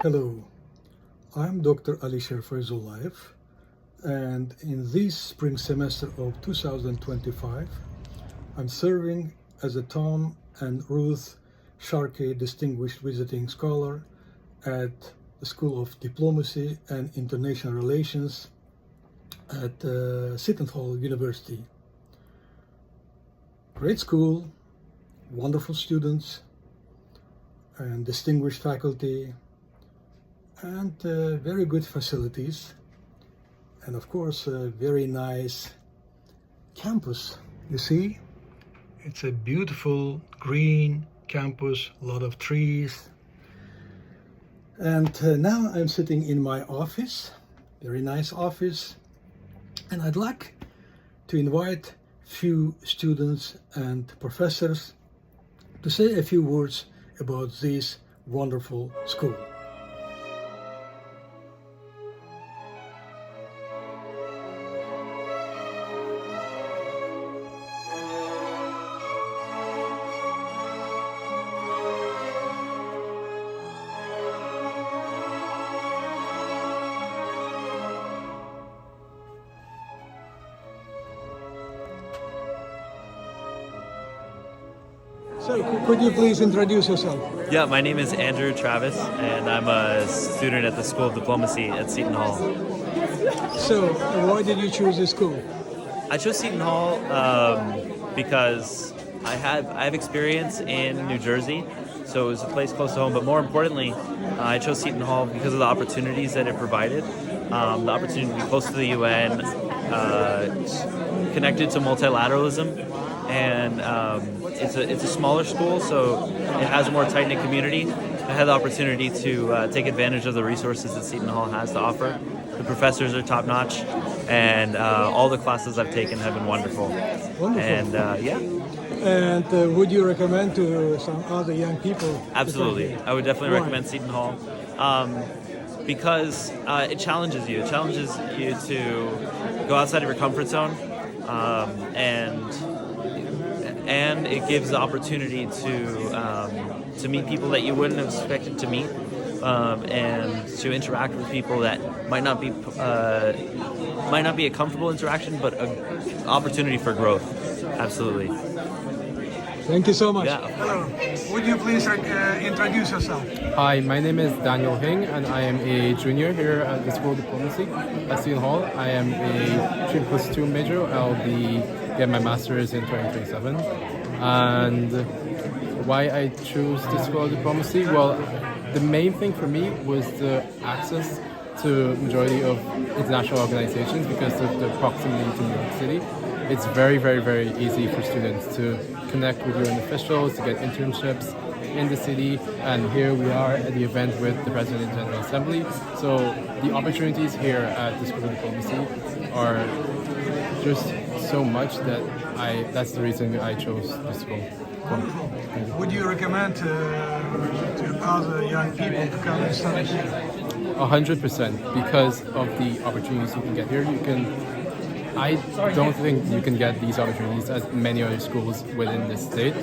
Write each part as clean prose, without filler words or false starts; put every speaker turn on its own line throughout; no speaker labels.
Hello, I'm Dr. Alisher Faizullayev, and in this spring semester of 2025, I'm serving as a Tom and Ruth Sharkey Distinguished Visiting Scholar at the School of Diplomacy and International Relations at Seton Hall University. Great school, wonderful students, and distinguished faculty, and very good facilities, and of course a very nice campus. You see, it's a beautiful green campus, a lot of trees. And now I'm sitting in my office, very nice office, and I'd like to invite few students and professors to say a few words about this wonderful school. So, could you please introduce yourself?
Yeah, my name is Andrew Travis, and I'm a student at the School of Diplomacy at Seton Hall.
So, why did you choose this school?
I chose Seton Hall because I have experience in New Jersey, so it was a place close to home. But more importantly, I chose Seton Hall because of the opportunities that it provided. The opportunity to be close to the UN, connected to multilateralism, and it's a smaller school, so it has a more tight-knit community. I had the opportunity to take advantage of the resources that Seton Hall has to offer. The professors are top-notch, and all the classes I've taken have been wonderful.
Wonderful.
And yeah.
And would you recommend to some other young people?
Absolutely. I would definitely
Why?
recommend Seton Hall because it challenges you. It challenges you to go outside of your comfort zone, and it gives the opportunity to meet people that you wouldn't have expected to meet, and to interact with people that might not be a comfortable interaction, but an opportunity for growth. Absolutely.
Thank you so much.
Yeah.
Hello. Would you please introduce yourself?
Hi, my name is Daniel Hing, and I am a junior here at the School of Diplomacy at Seton Hall. I am a 3+2 major. I'll be getting my master's in 2027. And why I chose the School of Diplomacy? Well, the main thing for me was the access to majority of international organizations because of the proximity to New York City. It's very, very, very easy for students to connect with UN officials, to get internships in the city, and here we are at the event with the President of the General Assembly. So the opportunities here at the School of Diplomacy are just so much that that's the reason I chose this school.
Would you recommend to other young people to come and study here?
100%, because of the opportunities you can get here. I don't think you can get these opportunities at many other schools within the state,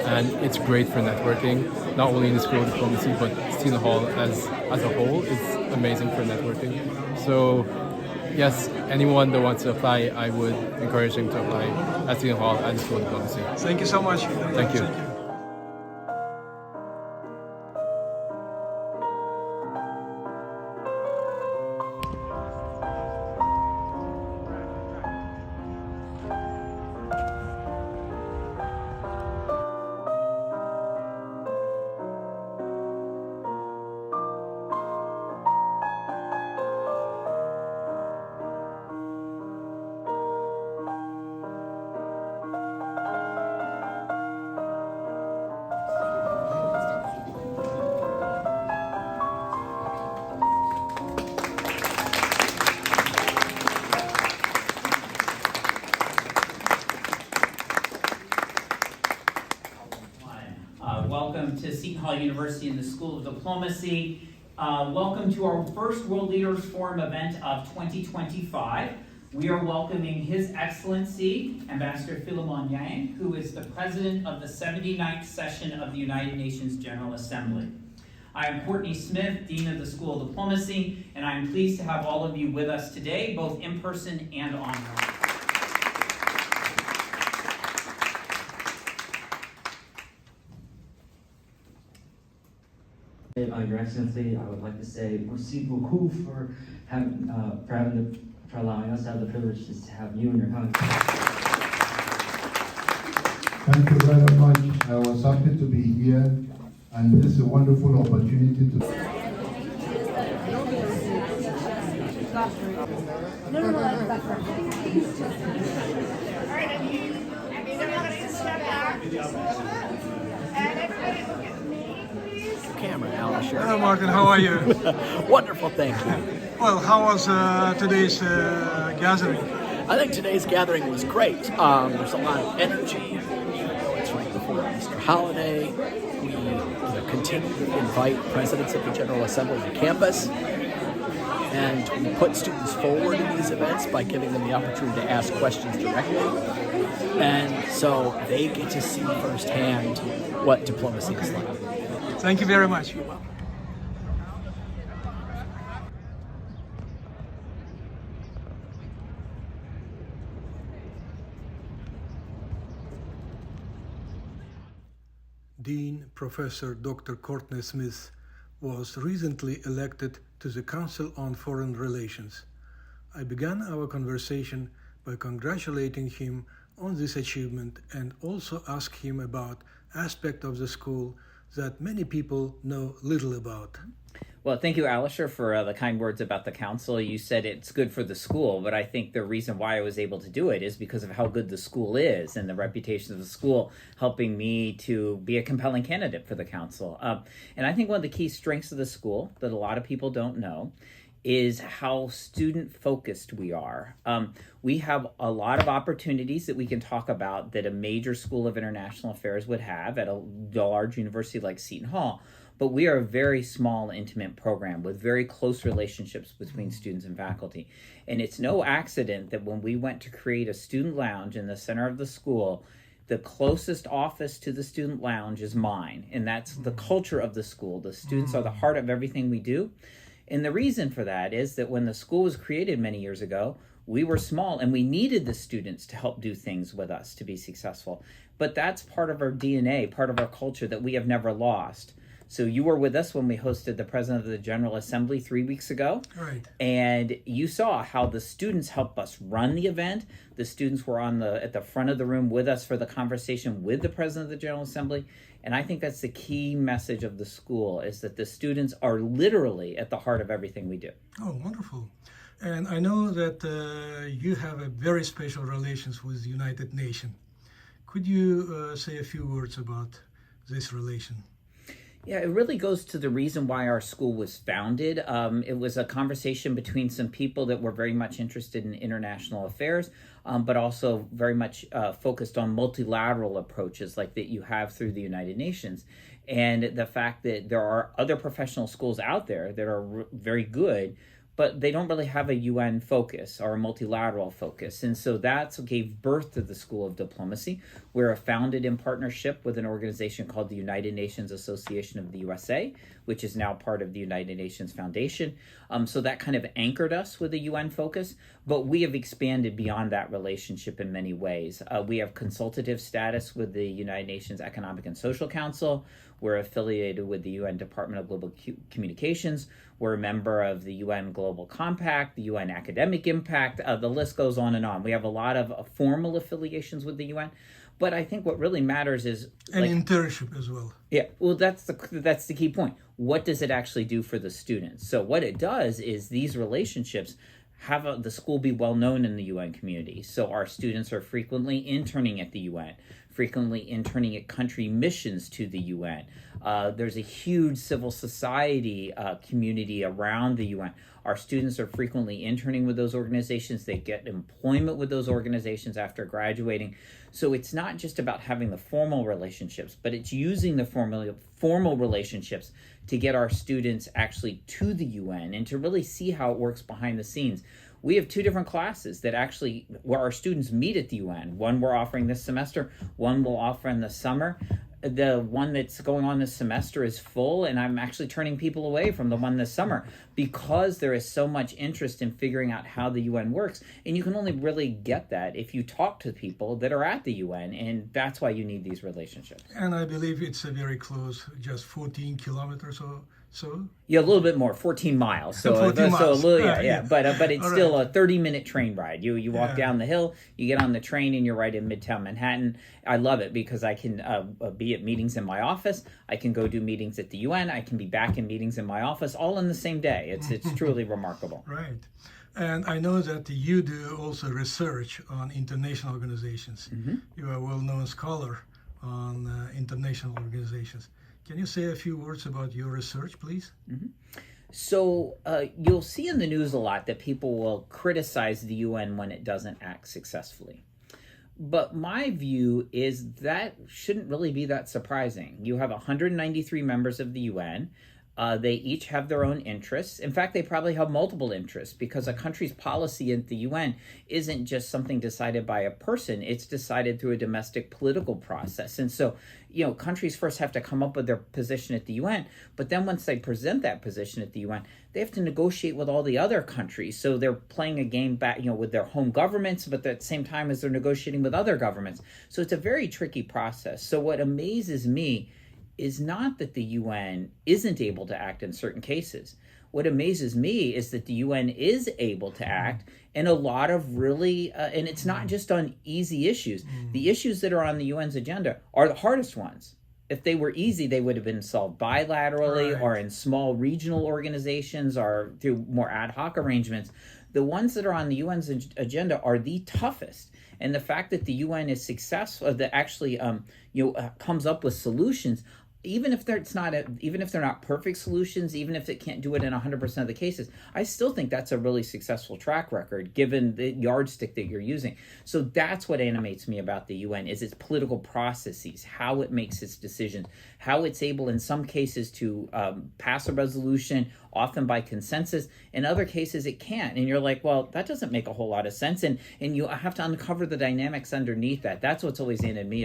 and it's great for networking, not only in the School of Diplomacy, but Seton Hall as a whole is amazing for networking. So yes, anyone that wants to apply, I would encourage them to apply at Seton Hall at the School of Diplomacy.
Thank you so much.
Thank you.
Welcome to Seton Hall University and the School of Diplomacy. Welcome to our first World Leaders Forum event of 2025. We are welcoming His Excellency, Ambassador Philemon Yang, who is the President of the 79th Session of the United Nations General Assembly. I am Courtney Smith, Dean of the School of Diplomacy, and I am pleased to have all of you with us today, both in person and online.
Your Excellency, I would like to say merci beaucoup for allowing us to have the privilege to have you and your country.
Thank you very much. I was happy to be here, and this is a wonderful opportunity to.
Camera, Alan. Sure.
Hello, Martin. How are you?
Wonderful, thank you.
Well, how was today's gathering?
I think today's gathering was great. There's a lot of energy, even though it's right before Easter holiday. We continue to invite presidents of the General Assembly to campus, and we put students forward in these events by giving them the opportunity to ask questions directly. And so they get to see firsthand what diplomacy is like.
Thank you very much. Dean Professor Dr. Courtney Smith was recently elected to the Council on Foreign Relations. I began our conversation by congratulating him on this achievement and also asked him about aspects of the school that many people know little about.
Well, thank you, Alisher, for the kind words about the council. You said it's good for the school, but I think the reason why I was able to do it is because of how good the school is and the reputation of the school helping me to be a compelling candidate for the council. And I think one of the key strengths of the school that a lot of people don't know is how student-focused we are. We have a lot of opportunities that we can talk about that a major school of international affairs would have at a large university like Seton Hall, but we are a very small, intimate program with very close relationships between students and faculty. And it's no accident that when we went to create a student lounge in the center of the school, the closest office to the student lounge is mine, and that's the culture of the school. The students are the heart of everything we do. And the reason for that is that when the school was created many years ago, we were small and we needed the students to help do things with us to be successful. But that's part of our DNA, part of our culture that we have never lost. So you were with us when we hosted the President of the General Assembly 3 weeks ago.
Right.
And you saw how the students helped us run the event. The students were at the front of the room with us for the conversation with the President of the General Assembly. And I think that's the key message of the school, is that the students are literally at the heart of everything we do.
Oh, wonderful. And I know that you have a very special relations with the United Nations. Could you say a few words about this relation?
Yeah, it really goes to the reason why our school was founded. It was a conversation between some people that were very much interested in international affairs, but also very much focused on multilateral approaches like that you have through the United Nations. And the fact that there are other professional schools out there that are very good, but they don't really have a UN focus or a multilateral focus. And so that's what gave birth to the School of Diplomacy. We're founded in partnership with an organization called the United Nations Association of the USA, which is now part of the United Nations Foundation. So that kind of anchored us with a UN focus, but we have expanded beyond that relationship in many ways. We have consultative status with the United Nations Economic and Social Council. We're affiliated with the UN Department of Global Communications. We're a member of the UN Global Compact, the UN Academic Impact. The list goes on and on. We have a lot of formal affiliations with the UN, but I think what really matters is
internship as well.
Yeah, well, that's the key point. What does it actually do for the students? So what it does is these relationships have the school be well known in the UN community. So our students are frequently interning at the UN, frequently interning at country missions to the UN. There's a huge civil society community around the UN. Our students are frequently interning with those organizations. They get employment with those organizations after graduating. So it's not just about having the formal relationships, but it's using the formal relationships to get our students actually to the UN and to really see how it works behind the scenes. We have two different classes that where our students meet at the UN. One we're offering this semester, one we'll offer in the summer. the one that's going on this semester is full, and I'm actually turning people away from the one this summer because there is so much interest in figuring out how the UN works. And you can only really get that if you talk to people that are at the UN, and that's why you need these relationships.
And I believe it's a very close, just 14 kilometers or so.
Yeah, a little bit more, 14 miles. So,
14
so a
miles.
little, yeah. But it's
All
still
right.
a 30-minute train ride. You walk down the hill, you get on the train, and you're right in Midtown Manhattan. I love it because I can be at meetings in my office. I can go do meetings at the UN. I can be back in meetings in my office, all in the same day. It's truly remarkable.
Right. And I know that you do also research on international organizations. You are a well-known scholar on international organizations. Can you say a few words about your research, please?
So you'll see in the news a lot that people will criticize the UN when it doesn't act successfully. But my view is that shouldn't really be that surprising. You have 193 members of the UN. They each have their own interests. In fact, they probably have multiple interests because a country's policy at the UN isn't just something decided by a person. It's decided through a domestic political process. And so, countries first have to come up with their position at the UN, but then once they present that position at the UN, they have to negotiate with all the other countries. So they're playing a game back, with their home governments, but at the same time as they're negotiating with other governments. So it's a very tricky process. So what amazes me is not that the UN isn't able to act in certain cases. What amazes me is that the UN is able to act in a lot of really, and it's not just on easy issues. The issues that are on the UN's agenda are the hardest ones. If they were easy, they would have been solved bilaterally or in small regional organizations or through more ad hoc arrangements. The ones that are on the UN's agenda are the toughest. And the fact that the UN is successful, that actually comes up with solutions, even if they're not perfect solutions, even if it can't do it in 100% of the cases, I still think that's a really successful track record given the yardstick that you're using. So that's what animates me about the UN is its political processes, how it makes its decisions, how it's able in some cases to pass a resolution, often by consensus. In other cases, it can't. And you're like, well, that doesn't make a whole lot of sense. And you have to uncover the dynamics underneath that. That's what's always animated me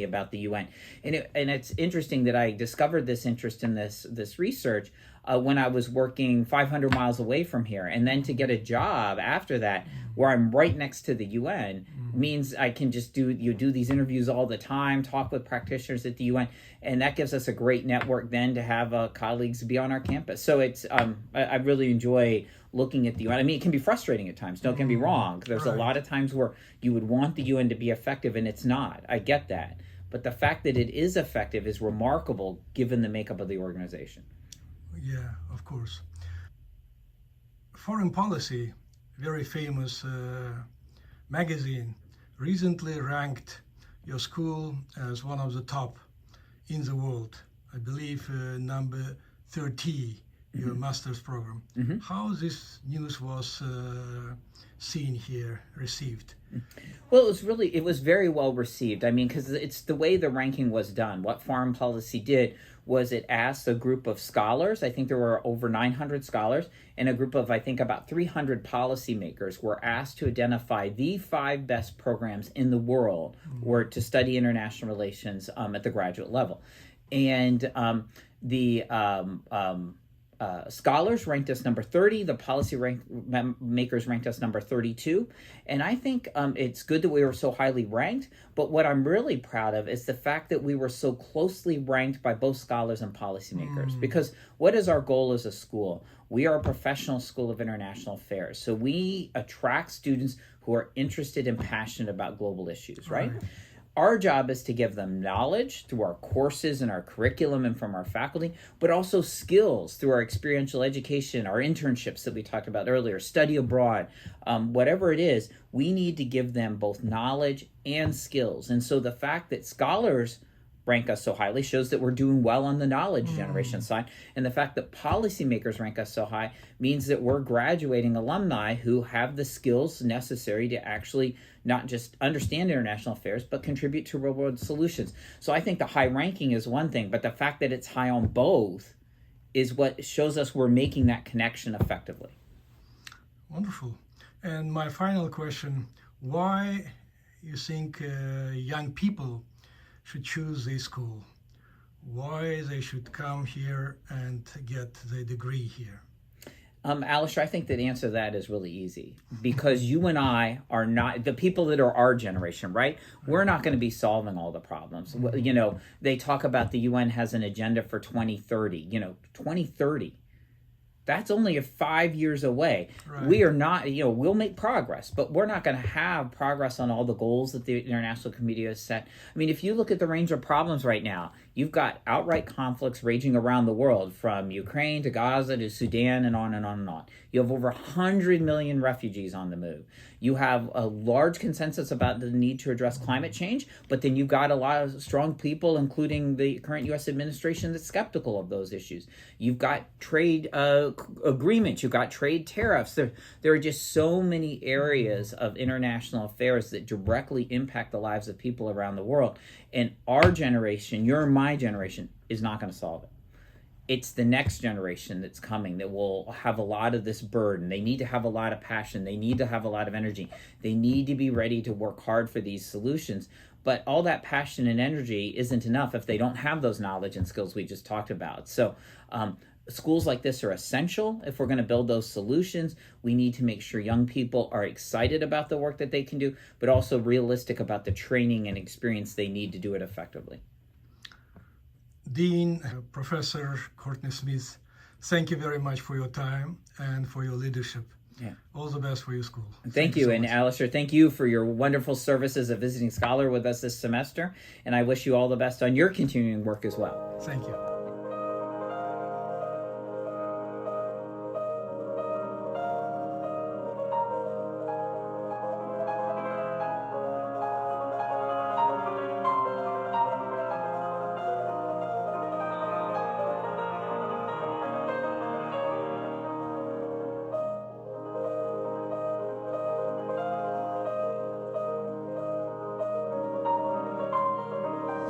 about the UN. And it's interesting that I discovered this interest in this research when I was working 500 miles away from here. And then to get a job after that, where I'm right next to the UN, means I can just do these interviews all the time, talk with practitioners at the UN, and that gives us a great network then to have colleagues be on our campus. So it's I really enjoy looking at the UN. I mean, it can be frustrating at times, don't get me wrong. There's a lot of times where you would want the UN to be effective and it's not. I get that. But the fact that it is effective is remarkable given the makeup of the organization.
Yeah, of course. Foreign Policy, very famous magazine, recently ranked your school as one of the top in the world. I believe number 30, your master's program. How this news was seen here, received?
Well, it was very well received. I mean, because it's the way the ranking was done. What Foreign Policy did was it asked a group of scholars, I think there were over 900 scholars, and a group of, I think, about 300 policymakers were asked to identify the 5 best programs in the world or to study international relations at the graduate level. And the scholars ranked us number 30. The policy makers ranked us number 32. And I think it's good that we were so highly ranked. But what I'm really proud of is the fact that we were so closely ranked by both scholars and policymakers. Because what is our goal as a school? We are a professional school of international affairs. So we attract students who are interested and passionate about global issues, right? Our job is to give them knowledge through our courses and our curriculum and from our faculty, but also skills through our experiential education, our internships that we talked about earlier, study abroad, whatever it is, we need to give them both knowledge and skills. And so the fact that scholars rank us so highly shows that we're doing well on the knowledge generation side. And the fact that policymakers rank us so high means that we're graduating alumni who have the skills necessary to actually not just understand international affairs, but contribute to real-world solutions. So I think the high ranking is one thing, but the fact that it's high on both is what shows us we're making that connection effectively.
Wonderful. And my final question, why you think young people should choose this school, why they should come here and get the degree here?
Alistair, I think that the answer to that is really easy, because you and I are not the people that are our generation, right? We're not going to be solving all the problems. You know, they talk about the UN has an agenda for 2030. You know, 2030. That's only 5 years away. Right. We are not, you know, we'll make progress, but we're not going to have progress on all the goals that the international community has set. I mean, if you look at the range of problems right now, you've got outright conflicts raging around the world, from Ukraine to Gaza to Sudan and on and on and on. You have over 100 million refugees on the move. You have a large consensus about the need to address climate change, but then you've got a lot of strong people, including the current U.S. administration, that's skeptical of those issues. You've got trade agreements, you've got trade tariffs. There are just so many areas of international affairs that directly impact the lives of people around the world. And our generation, your and my generation, is not going to solve it. It's the next generation that's coming that will have a lot of this burden. They need to have a lot of passion. They need to have a lot of energy. They need to be ready to work hard for these solutions. But all that passion and energy isn't enough if they don't have those knowledge and skills we just talked about. So schools like this are essential if we're going to build those solutions. We need to make sure young people are excited about the work that they can do, but also realistic about the training and experience they need to do it effectively.
Dean, Professor Courtney Smith, thank you very much for your time and for your leadership.
Yeah.
All the best for your school.
Thank you.
So
and
much.
Alistair, thank you for your wonderful service as a visiting scholar with us this semester. And I wish you all the best on your continuing work as well.
Thank you.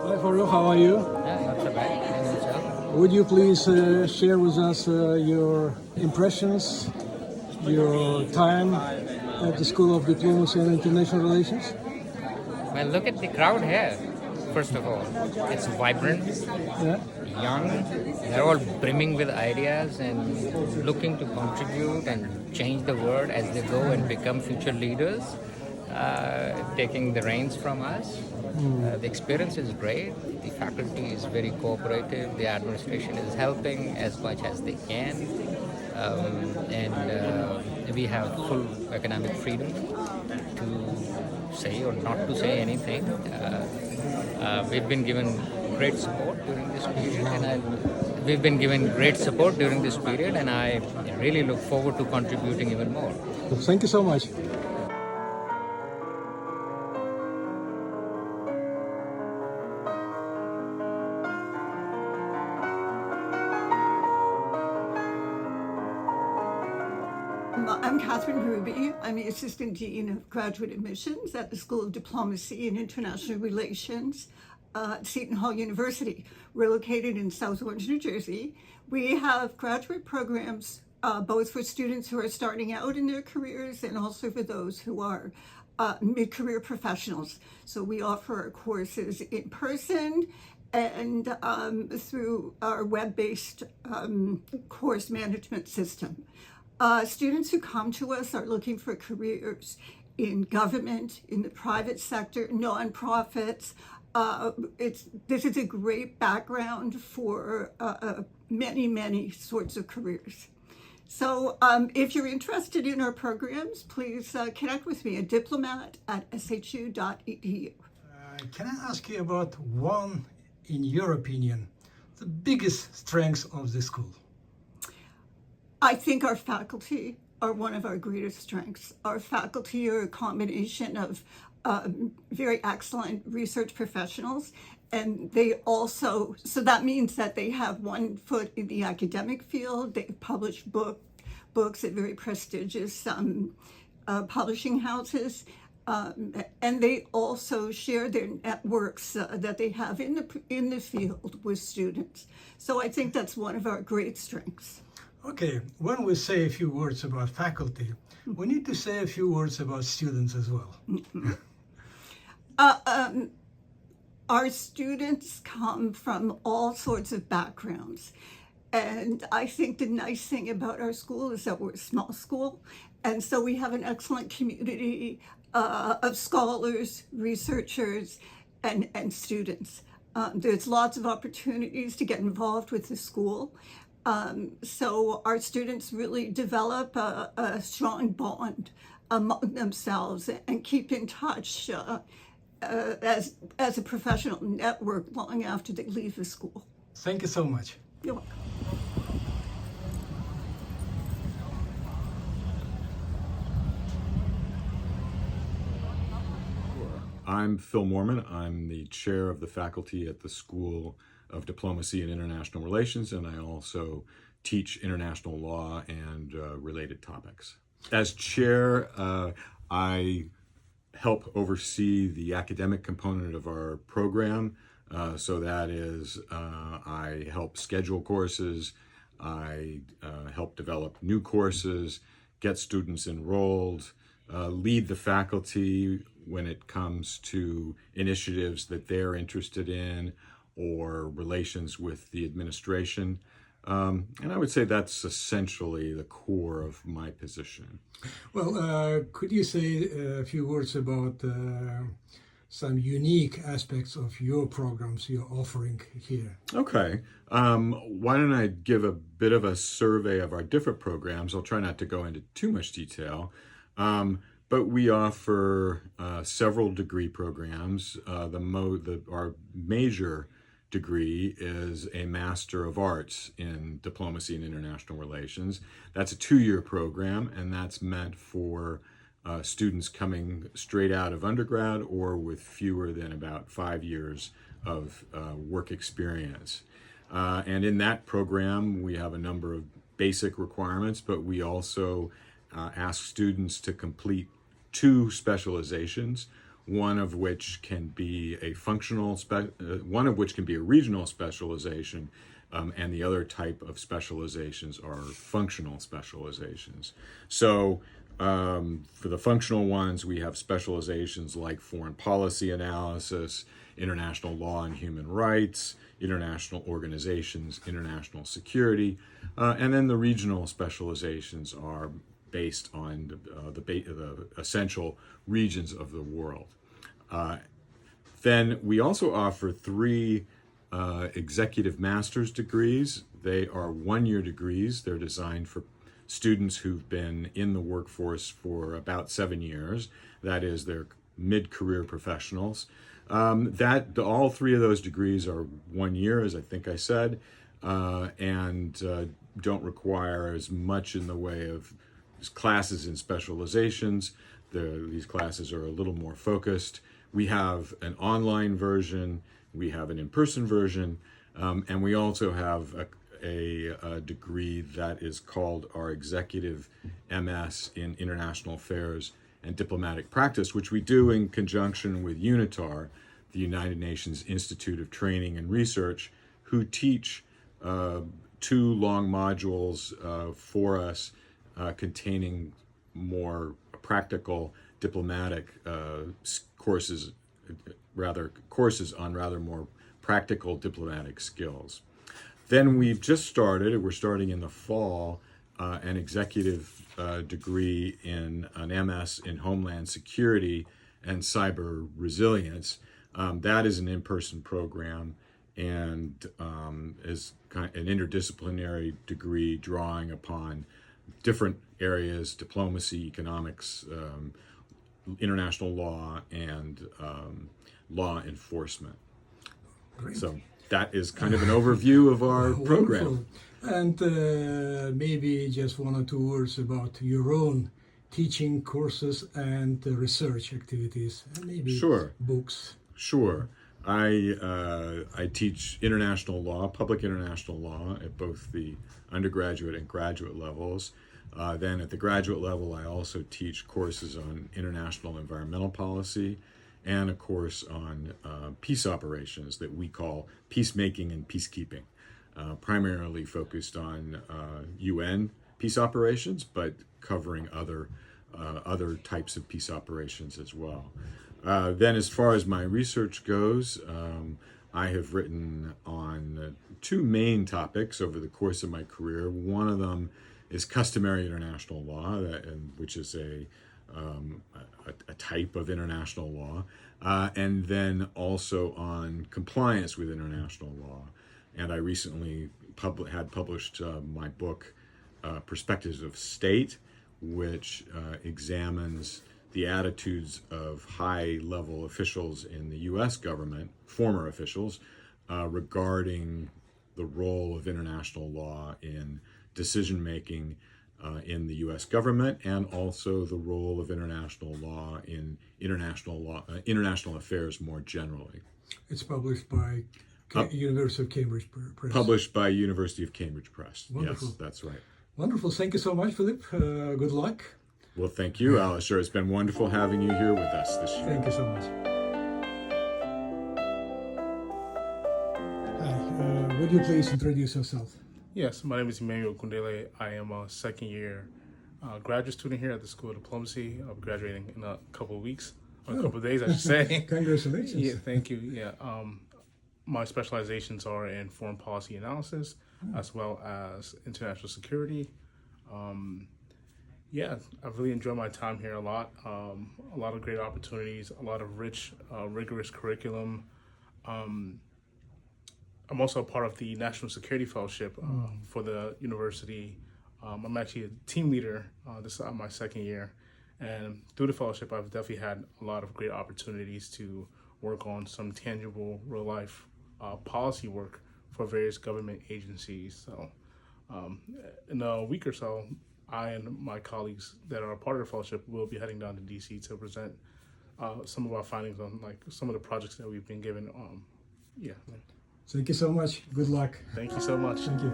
Hi, Farouk, how are you?
Yeah, not so bad. And yourself?
Would you please share with us your impressions, your time at the School of Diplomacy and International Relations?
Well, look at the crowd here, first of all. It's vibrant,
Yeah.
young. They're all brimming with ideas and looking to contribute and change the world as they go and become future leaders, taking the reins from us. The experience is great. The faculty is very cooperative. The administration is helping as much as they can. And we have full economic freedom to say or not to say anything. We've been given great support during this period, and I really look forward to contributing even more.
Thank you so much.
I'm Catherine Ruby. I'm the Assistant Dean of Graduate Admissions at the School of Diplomacy and International Relations at Seton Hall University. We're located in South Orange, New Jersey. We have graduate programs both for students who are starting out in their careers and also for those who are mid-career professionals. So we offer our courses in person and through our web-based course management system. Students who come to us are looking for careers in government, in the private sector, nonprofits. This is a great background for many sorts of careers. So if you're interested in our programs, please connect with me at diplomat@shu.edu.
Can I ask you about one, in your opinion, the biggest strengths of the school?
I think our faculty are one of our greatest strengths. Our faculty are a combination of very excellent research professionals, and they also, so that means that they have one foot in the academic field. They publish books at very prestigious publishing houses, and they also share their networks that they have in the field with students. So I think that's one of our great strengths.
Okay, when we say a few words about faculty, we need to say a few words about students as well.
our students come from all sorts of backgrounds. And I think the nice thing about our school is that we're a small school. And so we have an excellent community of scholars, researchers, and students. There's lots of opportunities to get involved with the school. So our students really develop a strong bond among themselves and keep in touch as a professional network long after they leave the school.
Thank you so much.
You're welcome.
I'm Phil Mormon. I'm the chair of the faculty at the School of Diplomacy and International Relations, and I also teach international law and related topics. As chair, I help oversee the academic component of our program. So that is, I help schedule courses, I help develop new courses, get students enrolled, lead the faculty when it comes to initiatives that they're interested in or relations with the administration. And I would say that's essentially the core of my position.
Well, could you say a few words about some unique aspects of your programs you're offering here?
Okay. Why don't I give a bit of a survey of our different programs? I'll try not to go into too much detail. But we offer several degree programs. Our major degree is a Master of Arts in Diplomacy and International Relations. That's a 2-year program, and that's meant for students coming straight out of undergrad or with fewer than about 5 years of work experience. And in that program, we have a number of basic requirements, but we also ask students to complete 2 specializations, one of which can be a regional specialization, and the other type of specializations are functional specializations. So for the functional ones, we have specializations like foreign policy analysis, international law and human rights, international organizations, international security, and then the regional specializations are based on the essential regions of the world. Then we also offer 3 executive master's degrees. They are 1-year degrees. They're designed for students who've been in the workforce for about 7 years. That is, they're mid-career professionals. All 3 of those degrees are 1 year, as I think I said, and don't require as much in the way of classes and specializations. These classes are a little more focused. We have an online version, we have an in-person version, and we also have a degree that is called our Executive MS in International Affairs and Diplomatic Practice, which we do in conjunction with UNITAR, the United Nations Institute of Training and Research, who teach 2 long modules for us containing more practical diplomatic courses on rather more practical diplomatic skills. Then we're starting in the fall, an executive degree in an MS in Homeland Security and Cyber Resilience. That is an in-person program and is kind of an interdisciplinary degree drawing upon different areas: diplomacy, economics, international law, and law enforcement.
Great.
So that is kind of an overview of our program.
Wonderful. And maybe just 1 or 2 words about your own teaching courses and research activities, and maybe books.
Sure. I teach international law, public international law, at both the undergraduate and graduate levels. Then at the graduate level, I also teach courses on international environmental policy and a course on peace operations that we call peacemaking and peacekeeping, primarily focused on UN peace operations, but covering other types of peace operations as well. Then as far as my research goes, I have written on two main topics over the course of my career. One of them is customary international law, which is a type of international law, and then also on compliance with international law. And I recently had published my book, Perspectives of State, which examines the attitudes of high-level officials in the U.S. government, former officials, regarding the role of international law in decision-making in the U.S. government, and also the role of international law in international affairs more generally.
It's published by University of Cambridge Press.
Published by University of Cambridge Press.
Wonderful.
Yes, that's right.
Wonderful. Thank you so much, Philip. Good luck.
Well, thank you, Alisher. It's been wonderful having you here with us this year.
Thank you so much. Hi. Would you please introduce yourself?
Yes, my name is Emmanuel Gundele. I am a second-year graduate student here at the School of Diplomacy. I'll be graduating in a couple of weeks, or a couple of days, I should say.
Congratulations.
Yeah, thank you. Yeah, my specializations are in foreign policy analysis, as well as international security. Yeah, I've really enjoyed my time here a lot. A lot of great opportunities, a lot of rich, rigorous curriculum. I'm also a part of the National Security Fellowship for the university. I'm actually a team leader. This is my second year. And through the fellowship, I've definitely had a lot of great opportunities to work on some tangible, real-life policy work for various government agencies. So in a week or so, I and my colleagues that are a part of the fellowship will be heading down to DC to present some of our findings on some of the projects that we've been given. Yeah.
Thank you so much. Good luck.
Thank you so much.
Thank you.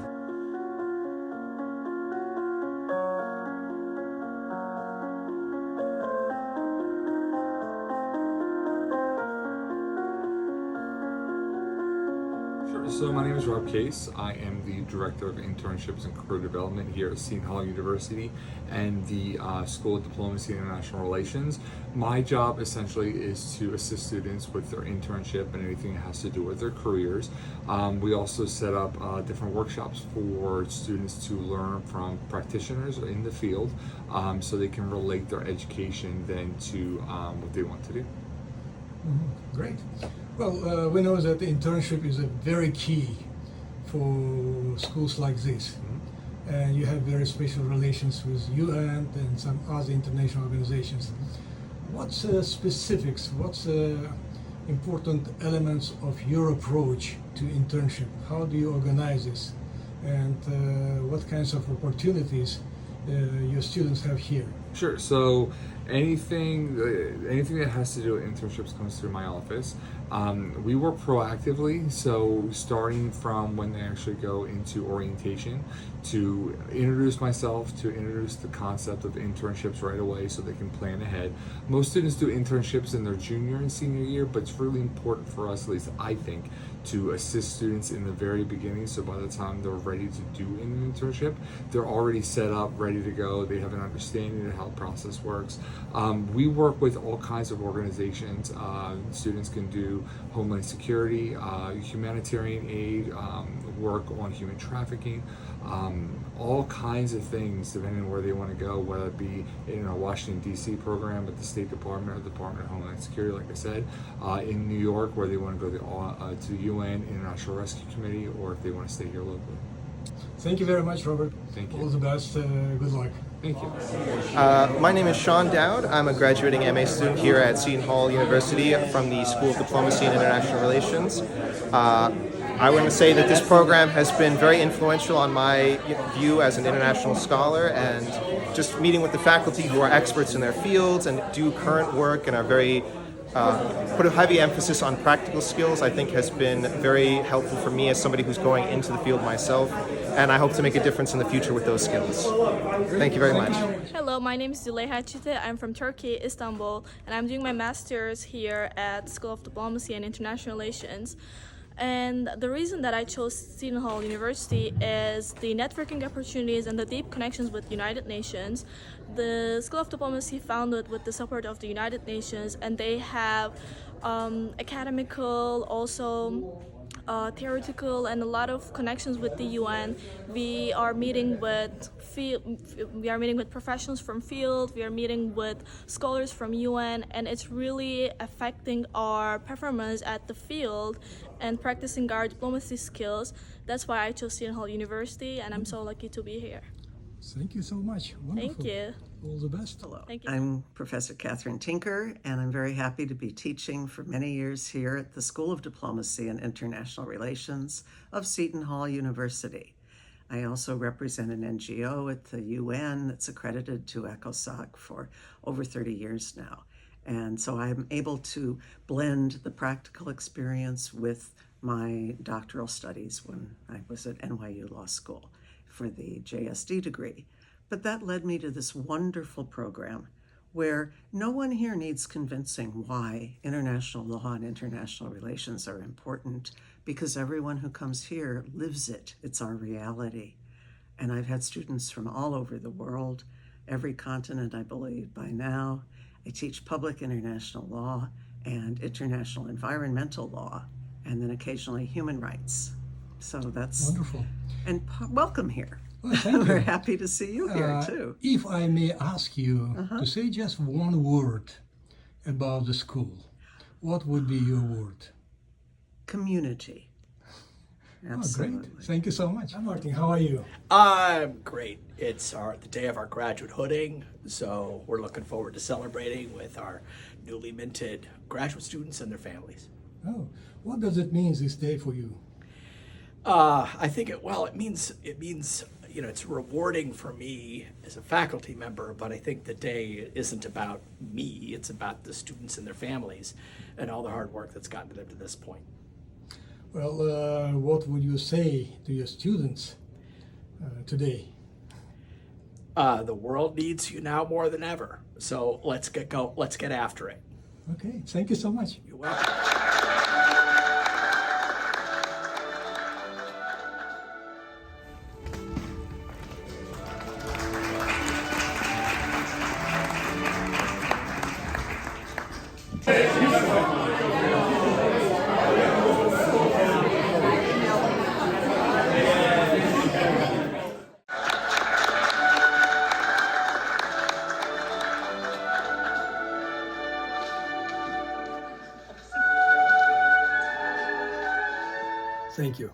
So my name is Rob Case. I am the Director of Internships and Career Development here at Seton Hall University and the School of Diplomacy and International Relations. My job essentially is to assist students with their internship and anything that has to do with their careers. We also set up different workshops for students to learn from practitioners in the field so they can relate their education then to what they want to do.
Great. Well, we know that internship is a very key for schools like this. And you have very special relations with UN and some other international organizations. What's specifics, what's important elements of your approach to internship? How do you organize this? And what kinds of opportunities your students have here?
Sure. So anything that has to do with internships comes through my office. We work proactively, so starting from when they actually go into orientation, to introduce myself, to introduce the concept of internships right away so they can plan ahead. Most students do internships in their junior and senior year, but it's really important for us, at least I think, to assist students in the very beginning, so by the time they're ready to do an internship, they're already set up, ready to go. They have an understanding of how the process works. We work with all kinds of organizations. Students can do Homeland Security, humanitarian aid, work on human trafficking, all kinds of things depending on where they want to go, whether it be in a Washington D.C. program at the State Department or the Department of Homeland Security, like I said, in New York where they want to go to UN International Rescue Committee, or if they want to stay here locally.
Thank you very much, Robert.
Thank you.
All the best. Good luck.
Thank you.
My name is Sean Dowd. I'm a graduating MA student here at Seton Hall University from the School of Diplomacy and International Relations. I want to say that this program has been very influential on my view as an international scholar, and just meeting with the faculty who are experts in their fields and do current work and are very put a heavy emphasis on practical skills, I think has been very helpful for me as somebody who's going into the field myself, and I hope to make a difference in the future with those skills. Thank you very much.
Hello, my name is Züleyha Çite. I'm from Turkey, Istanbul, and I'm doing my master's here at School of Diplomacy and International Relations. And the reason that I chose Seton Hall University is the networking opportunities and the deep connections with United Nations. The School of Diplomacy founded with the support of the United Nations, and they have academical, also theoretical, and a lot of connections with the UN. We are meeting with professionals from field. We are meeting with scholars from UN, and it's really affecting our performance at the field and practicing our diplomacy skills. That's why I chose Seton Hall University, and I'm so lucky to be here.
Thank you so much. Wonderful.
Thank you.
All the best.
Hello,
Thank you.
I'm Professor Catherine Tinker, and I'm very happy to be teaching for many years here at the School of Diplomacy and International Relations of Seton Hall University. I also represent an NGO at the UN that's accredited to ECOSOC for over 30 years now. And so I'm able to blend the practical experience with my doctoral studies when I was at NYU Law School for the JSD degree. But that led me to this wonderful program where no one here needs convincing why international law and international relations are important, because everyone who comes here lives it. It's our reality. And I've had students from all over the world, every continent, I believe, by now. I teach public international law and international environmental law, and then occasionally human rights. So that's
wonderful.
And welcome here.
Well, thank you.
We're happy to see you here too.
If I may ask you to say just one word about the school, what would be your word?
Community. Absolutely.
Oh, great. Thank you so much. Martin, how are you?
I'm great. It's the day of our graduate hooding, so we're looking forward to celebrating with our newly minted graduate students and their families.
Oh, what does it mean this day for you?
I think it means it's rewarding for me as a faculty member, but I think the day isn't about me. It's about the students and their families and all the hard work that's gotten them to this point.
Well, what would you say to your students today?
The world needs you now more than ever. So let's get after it.
Okay, thank you so much.
You're welcome.
Thank you.